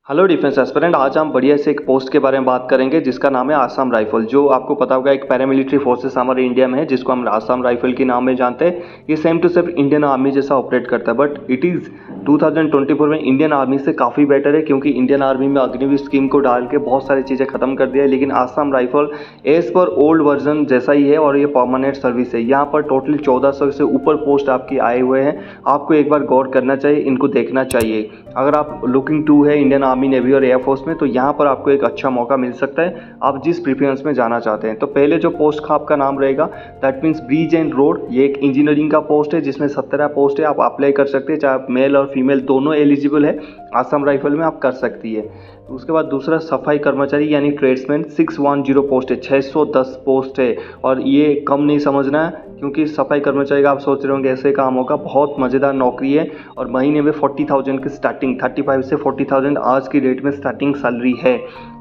Hello defence aspirant. आज हम बढ़िया से एक पोस्ट के बारे में बात करेंगे जिसका नाम है आसाम राइफल। जो आपको पता होगा एक पैरामिलिट्री फोर्सेस हमारे इंडिया में है जिसको हम आसाम राइफल के नाम में जानते हैं। ये same to same Indian army जैसा ऑपरेट करता है, बट इट इज़ 2024 में इंडियन आर्मी से काफ़ी बेटर है, क्योंकि इंडियन आर्मी में अग्निवीर स्कीम को डाल के बहुत सारी चीज़ें खत्म कर दिया है। लेकिन Assam rifle as per old version जैसा ही है और ये परमानेंट सर्विस है। यहाँ पर टोटल 1400 से ऊपर पोस्ट आपकी आए हुए हैं। आपको एक बार गौर करना चाहिए, इनको देखना चाहिए। अगर आप लुकिंग टू है इंडियन आर्मी, नेवी और एयरफोर्स में, तो यहाँ पर आपको एक अच्छा मौका मिल सकता है आप जिस प्रीफरेंस में जाना चाहते हैं। तो पहले जो पोस्ट का आपका नाम रहेगा that means bridge and road. ये एक इंजीनियरिंग का पोस्ट है जिसमें 17 पोस्ट है। आप अप्लाई कर सकते हैं, चाहे आप मेल और फीमेल दोनों एलिजिबल है। आसाम राइफल में आप कर सकती है। तो उसके बाद दूसरा सफाई कर्मचारी यानी ट्रेड्समैन 610 पोस्ट है, 610 पोस्ट है। और ये कम नहीं समझना है, क्योंकि सफाई कर्मचारी का आप सोच रहे होंगे ऐसे काम होगा, बहुत मज़ेदार नौकरी है। और महीने में 40,000 की स्टार्टिंग, 35 से 40,000 आज की डेट में स्टार्टिंग सैलरी है।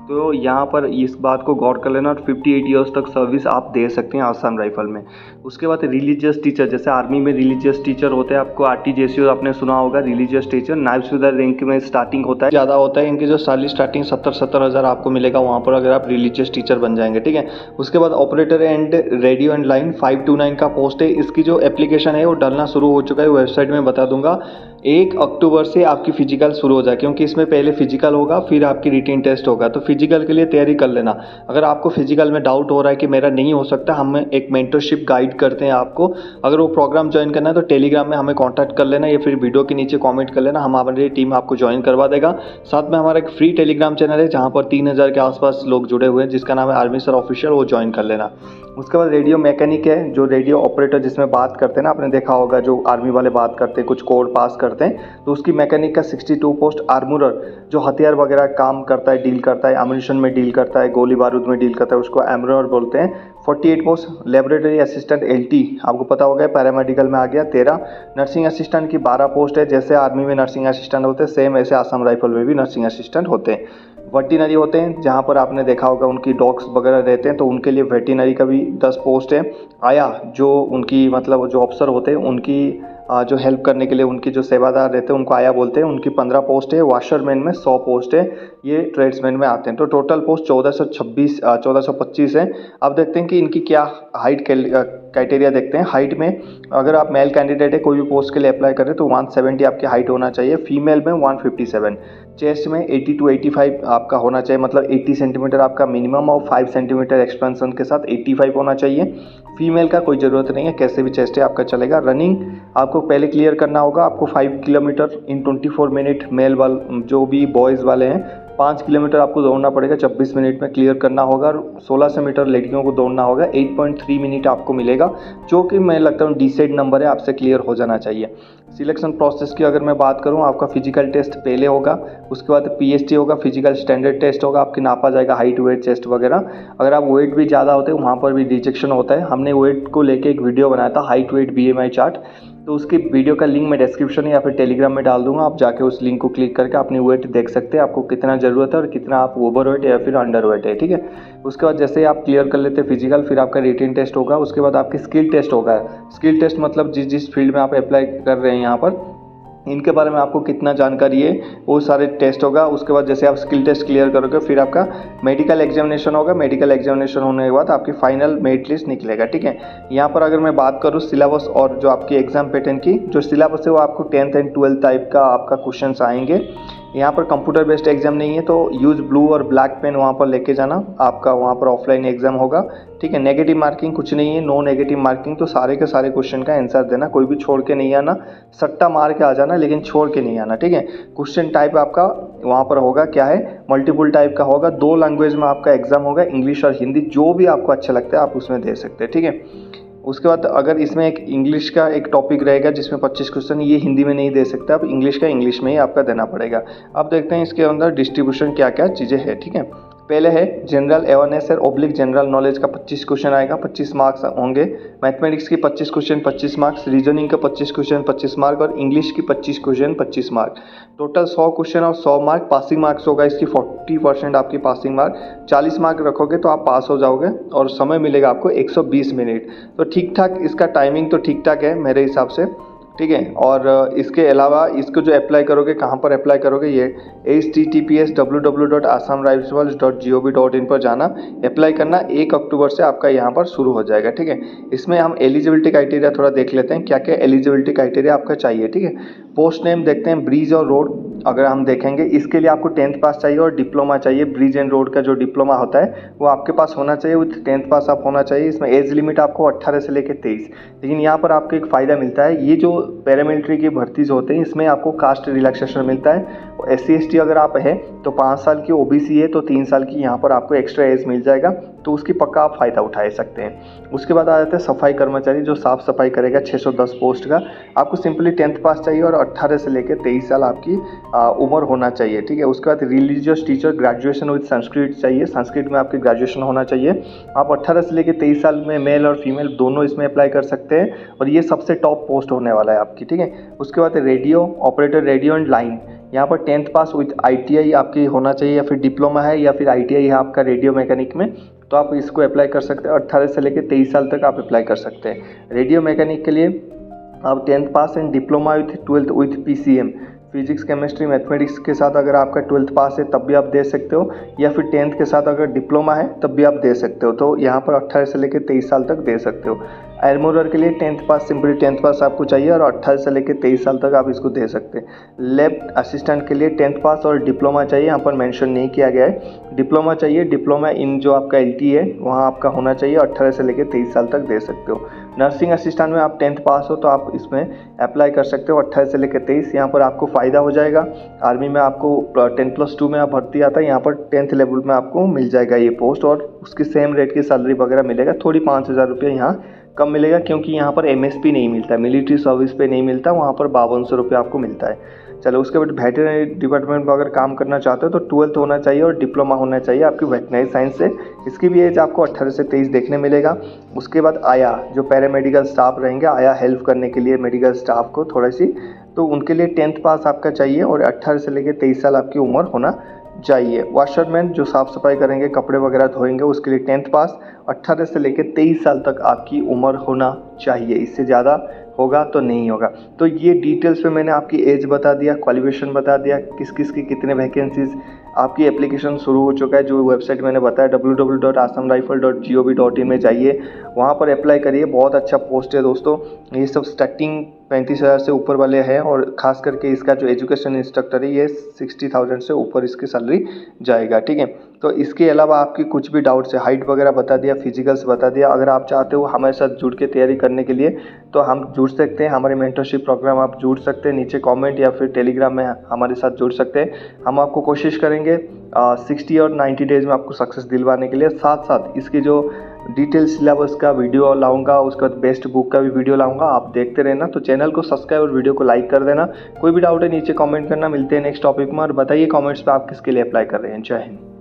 तो यहाँ पर इस बात को गौर कर लेना। और 58 ईयर्स तक सर्विस आप दे सकते हैं आसाम राइफल में। उसके बाद रिलीजियस टीचर, जैसे आर्मी में रिलीजियस टीचर होते हैं, आपको RTJC आपने सुना होगा। रिलीजियस टीचर नायब सूबेदार रैंक में स्टार्टिंग होता है, ज़्यादा होता है। इनकी जो सैलरी स्टार्टिंग 70 हज़ार आपको मिलेगा वहाँ पर, अगर आप रिलीजियस टीचर बन जाएंगे, ठीक है। उसके बाद operator and radio and line 529 का पोस्ट है। इसकी जो एप्लीकेशन है वो डालना शुरू हो चुका है, वेबसाइट में बता दूंगा। 1 अक्टूबर से आपकी फिजिकल शुरू हो जाए, क्योंकि इसमें पहले फिजिकल होगा फिर आपकी रिटेन टेस्ट होगा। तो फिजिकल के लिए तैयारी कर लेना। अगर आपको फिजिकल में डाउट हो रहा है कि मेरा नहीं हो सकता, हम एक मेंटरशिप गाइड करते हैं आपको। अगर वो प्रोग्राम ज्वाइन करना है तो टेलीग्राम में हमें कांटेक्ट कर लेना या फिर वीडियो के नीचे कमेंट कर लेना, हमारी टीम आपको ज्वाइन करवा देगा। साथ में हमारा एक फ्री टेलीग्राम चैनल है जहाँ पर 3000 के आसपास लोग जुड़े हुए हैं, जिसका नाम है आर्मी सर ऑफिशियल, वो ज्वाइन कर लेना। उसके बाद रेडियो मैकेनिक है, जो रेडियो ऑपरेटर जिसमें बात करते हैं ना, आपने देखा होगा जो आर्मी वाले बात करते हैं, कुछ कोड पास करते हैं, तो उसकी मैकेनिक का 62 पोस्ट। आर्मूरर, जो हथियार वगैरह काम करता है, डील करता है, एम्यूनिशन में डील करता है, गोली बारूद में डील करता है, उसको आर्मूरर बोलते हैं। 48 पोस्ट। लेबोरेटरी असिस्टेंट LT, आपको पता होगा पैरामेडिकल में आ गया 13। नर्सिंग असिस्टेंट की 12 पोस्ट है। जैसे आर्मी में नर्सिंग असिस्टेंट होते हैं, सेम ऐसे आसाम राइफल में भी नर्सिंग असिस्टेंट होते हैं। वेटरनरी होते हैं, जहाँ पर आपने देखा होगा उनकी डॉग्स वगैरह रहते हैं, तो उनके लिए वेटरनरी का भी 10 पोस्ट है। आया, जो उनकी मतलब जो अफसर होते हैं उनकी जो हेल्प करने के लिए उनकी जो सेवादार रहते हैं उनको आया बोलते हैं, उनकी 15 पोस्ट है। वाशरमैन में 100 पोस्ट है। ये ट्रेड्समैन में आते हैं। तो टोटल पोस्ट 1425 है। अब देखते हैं कि इनकी क्या हाइट क्राइटेरिया देखते हैं। हाइट में अगर आप मेल कैंडिडेट है, कोई भी पोस्ट के लिए अप्लाई करें, तो 170 आपकी हाइट होना चाहिए। फीमेल में 157। चेस्ट में 80 to 85 आपका होना चाहिए, मतलब 80 सेंटीमीटर आपका मिनिमम और 5 सेंटीमीटर एक्सपेंशन के साथ 85 होना चाहिए। फीमेल का कोई ज़रूरत नहीं है, कैसे भी चेस्ट है आपका चलेगा। रनिंग आपको पहले क्लियर करना होगा। आपको 5 किलोमीटर इन 24 मिनट मेल वाले जो भी बॉयज़ वाले हैं, 5 किलोमीटर आपको दौड़ना पड़ेगा, 24 मिनट में क्लियर करना होगा। और 1600 मीटर लड़कियों को दौड़ना होगा, 8.3 मिनट आपको मिलेगा, जो कि मैं लगता हूँ डिसाइड नंबर है, आपसे क्लियर हो जाना चाहिए। सिलेक्शन प्रोसेस की अगर मैं बात करूँ, आपका फिजिकल टेस्ट पहले होगा, उसके बाद PST होगा, फिजिकल स्टैंडर्ड टेस्ट होगा, आपकी नापा जाएगा हाइट, वेट, चेस्ट वगैरह। अगर आप वेट भी ज़्यादा होते हैं वहाँ पर भी रिजेक्शन होता है। हमने वेट को लेके एक वीडियो बनाया था, हाइट वेट BMI चार्ट, तो उसकी वीडियो का लिंक मैं डिस्क्रिप्शन या फिर टेलीग्राम में डाल दूंगा। आप जाके उस लिंक को क्लिक करके अपनी वेट देख सकते हैं, आपको कितना ज़रूरत है और कितना आप ओवर वेट या फिर अंडर वेट है, ठीक है। उसके बाद जैसे ही आप क्लियर कर लेते हैं फिजिकल, फिर आपका रिटन टेस्ट होगा। उसके बाद आपकी स्किल टेस्ट होगा। स्किल टेस्ट मतलब जिस फील्ड में आप अप्लाई कर रहे हैं, यहाँ पर इनके बारे में आपको कितना जानकारी है वो सारे टेस्ट होगा। उसके बाद जैसे आप स्किल टेस्ट क्लियर करोगे, फिर आपका मेडिकल एग्जामिनेशन होगा। मेडिकल एग्जामिनेशन होने के बाद आपकी फाइनल मेरिट लिस्ट निकलेगा, ठीक है। यहाँ पर अगर मैं बात करूँ सिलेबस और जो आपकी एग्जाम पैटर्न की, जो सिलेबस है वो आपको 10th एंड 12th टाइप का आपका क्वेश्चंस आएंगे। यहाँ पर कंप्यूटर बेस्ड एग्जाम नहीं है, तो यूज़ ब्लू और ब्लैक पेन वहाँ पर लेके जाना, आपका वहाँ पर ऑफलाइन एग्जाम होगा, ठीक है। नेगेटिव मार्किंग कुछ नहीं है, नो नेगेटिव मार्किंग। तो सारे के सारे क्वेश्चन का आंसर देना, कोई भी छोड़ के नहीं आना। सट्टा मार के आ जाना लेकिन छोड़ के नहीं आना, ठीक है। क्वेश्चन टाइप आपका वहाँ पर होगा क्या है, मल्टीपल टाइप का होगा। 2 लैंग्वेज में आपका एग्जाम होगा, इंग्लिश और हिंदी, जो भी आपको अच्छा लगता है आप उसमें दे सकते हैं, ठीक है। उसके बाद अगर इसमें एक इंग्लिश का एक टॉपिक रहेगा जिसमें 25 क्वेश्चन, ये हिंदी में नहीं दे सकते आप, इंग्लिश का इंग्लिश में ही आपका देना पड़ेगा। अब देखते हैं इसके अंदर डिस्ट्रीब्यूशन क्या क्या चीज़ें हैं, ठीक है। पहले है जनरल अवेयरनेस है ओब्लिक जनरल नॉलेज का 25 क्वेश्चन आएगा, 25 मार्क्स होंगे। मैथमेटिक्स की 25 क्वेश्चन 25 मार्क्स, रीजनिंग का 25 क्वेश्चन 25 मार्क और इंग्लिश की 25 क्वेश्चन 25 मार्क। टोटल 100 क्वेश्चन और 100 मार्क। पासिंग मार्क्स होगा इसकी 40% आपकी पासिंग मार्क। 40 मार्क रखोगे तो आप पास हो जाओगे और समय मिलेगा आपको 120 मिनट। तो ठीक ठाक इसका टाइमिंग तो ठीक ठाक है मेरे हिसाब से। ठीक है। और इसके अलावा इसको जो अप्लाई करोगे, कहाँ पर अप्लाई करोगे, ये https://www.assamrifles.gov.in पर जाना, अप्लाई करना। 1 अक्टूबर से आपका यहाँ पर शुरू हो जाएगा, ठीक है। इसमें हम एलिजिबिलिटी क्राइटेरिया थोड़ा देख लेते हैं, क्या क्या एलिजिबिलिटी क्राइटेरिया आपका चाहिए, ठीक है। पोस्ट नेम देखते हैं, ब्रिज और रोड अगर हम देखेंगे, इसके लिए आपको 10th पास चाहिए और डिप्लोमा चाहिए। ब्रिज एंड रोड का जो डिप्लोमा होता है वो आपके पास होना चाहिए, विथ 10th पास आप होना चाहिए। इसमें एज लिमिट आपको 18 से लेकर 23। लेकिन यहाँ पर आपको एक फ़ायदा मिलता है, ये जो पैरामिलिट्री की भर्ती जो होते हैं इसमें आपको कास्ट रिलैक्सेशन मिलता है। SC/ST अगर आप है तो 5 साल की, OBC है तो 3 साल की यहाँ पर आपको एक्स्ट्रा एज मिल जाएगा, तो उसकी पक्का आप फ़ायदा उठा सकते हैं। उसके बाद आ जाते हैं सफाई कर्मचारी, जो साफ़ सफाई करेगा, 610 पोस्ट का। आपको सिंपली 10th पास चाहिए और 18 से लेकर 23 साल आपकी उम्र होना चाहिए, ठीक है। उसके बाद religious teacher, graduation with Sanskrit चाहिए, संस्कृत में आपकी ग्रेजुएशन होना चाहिए। आप 18 से लेकर 23 साल में मेल और फीमेल दोनों इसमें अप्लाई कर सकते हैं, और ये सबसे टॉप पोस्ट होने वाला है आपकी, ठीक है। उसके बाद radio operator, radio and line, यहाँ पर 10th पास विथ ITI आपकी होना चाहिए, या फिर डिप्लोमा है या फिर ITI है आपका रेडियो मैकेनिक में, तो आप इसको अप्लाई कर सकते हैं। 18 से लेकर 23 साल तक आप अप्लाई कर सकते हैं। रेडियो मैकेनिक के लिए आप 10th pass and diploma with 12th with PCM, physics chemistry mathematics के साथ अगर आपका 12th पास है तब भी आप दे सकते हो, या फिर 10th के साथ अगर डिप्लोमा है तब भी आप दे सकते हो। तो यहाँ पर 18 से लेकर 23 साल तक दे सकते हो। आर्मोरर के लिए 10th पास, सिंपली 10th पास आपको चाहिए और 18 से लेकर 23 साल तक आप इसको दे सकते हैं। लैब असिस्टेंट के लिए 10th पास और डिप्लोमा चाहिए, यहाँ पर मेंशन नहीं किया गया है, डिप्लोमा चाहिए। डिप्लोमा इन जो आपका LT है वहाँ आपका होना चाहिए, 18 से लेकर 23 साल तक दे सकते हो। नर्सिंग असिस्टेंट में आप 10th पास हो तो आप इसमें अप्लाई कर सकते हो, 18 से लेकर 23। यहाँ पर आपको फ़ायदा हो जाएगा। आर्मी में आपको 10+2 में आप भर्ती आता है, यहाँ पर 10th लेवल में आपको मिल जाएगा ये पोस्ट, और उसकी सेम रेट की सैलरी वगैरह मिलेगा। थोड़ी 5,000 रुपये यहाँ कम मिलेगा, क्योंकि यहाँ पर MSP नहीं मिलता है, मिलिट्री सर्विस पे नहीं मिलता, वहाँ पर 5200 रुपये आपको मिलता है। चलो, उसके बाद वेटरनरी डिपार्टमेंट में अगर काम करना चाहते हो तो 12th होना चाहिए और डिप्लोमा होना चाहिए आपकी वेटरनरी साइंस से। इसकी भी एज आपको 18 से 23 देखने मिलेगा। उसके बाद आया, जो पैरामेडिकल स्टाफ रहेंगे, आया हेल्प करने के लिए मेडिकल स्टाफ को थोड़ी सी, तो उनके लिए 10th पास आपका चाहिए और 18 से लेकर 23 साल आपकी उम्र होना चाहिए। वॉशरमैन जो साफ़ सफाई करेंगे, कपड़े वगैरह धोएंगे, उसके लिए 10th पास, 18 से लेकर 23 साल तक आपकी उम्र होना चाहिए। इससे ज़्यादा होगा तो नहीं होगा। तो ये डिटेल्स में मैंने आपकी एज बता दिया, क्वालिफिकेशन बता दिया, किस किस की कितने वैकेंसीज। आपकी एप्लीकेशन शुरू हो चुका है, जो वेबसाइट मैंने बताया www.assamrifle.gov.in में जाइए, वहाँ पर अप्लाई करिए। बहुत अच्छा पोस्ट है दोस्तों, ये सब स्टार्टिंग 35,000 से ऊपर वाले हैं, और ख़ास करके इसका जो एजुकेशन इंस्ट्रक्टर है ये 60,000 से ऊपर इसकी सैलरी जाएगा, ठीक है। तो इसके अलावा आपकी कुछ भी डाउट्स है, हाइट वगैरह बता दिया, फिजिकल्स बता दिया। अगर आप चाहते हो हमारे साथ जुड़ के तैयारी करने के लिए तो हम जुड़ सकते हैं, हमारे मेंटरशिप प्रोग्राम आप जुड़ सकते हैं, नीचे कमेंट या फिर टेलीग्राम में हमारे साथ जुड़ सकते हैं। हम आपको कोशिश करेंगे 60 और 90 डेज़ में आपको सक्सेस दिलवाने के लिए। साथ साथ इसकी जो डिटेल सिलेबस का वीडियो लाऊंगा, उसके बाद बेस्ट बुक का भी वीडियो लाऊंगा, आप देखते रहना। तो चैनल को सब्सक्राइब और वीडियो को लाइक कर देना। कोई भी डाउट है नीचे कमेंट करना। मिलते हैं नेक्स्ट टॉपिक में, और बताइए कमेंट्स पे आप किसके लिए अप्लाई कर रहे हैं। जय हिंद।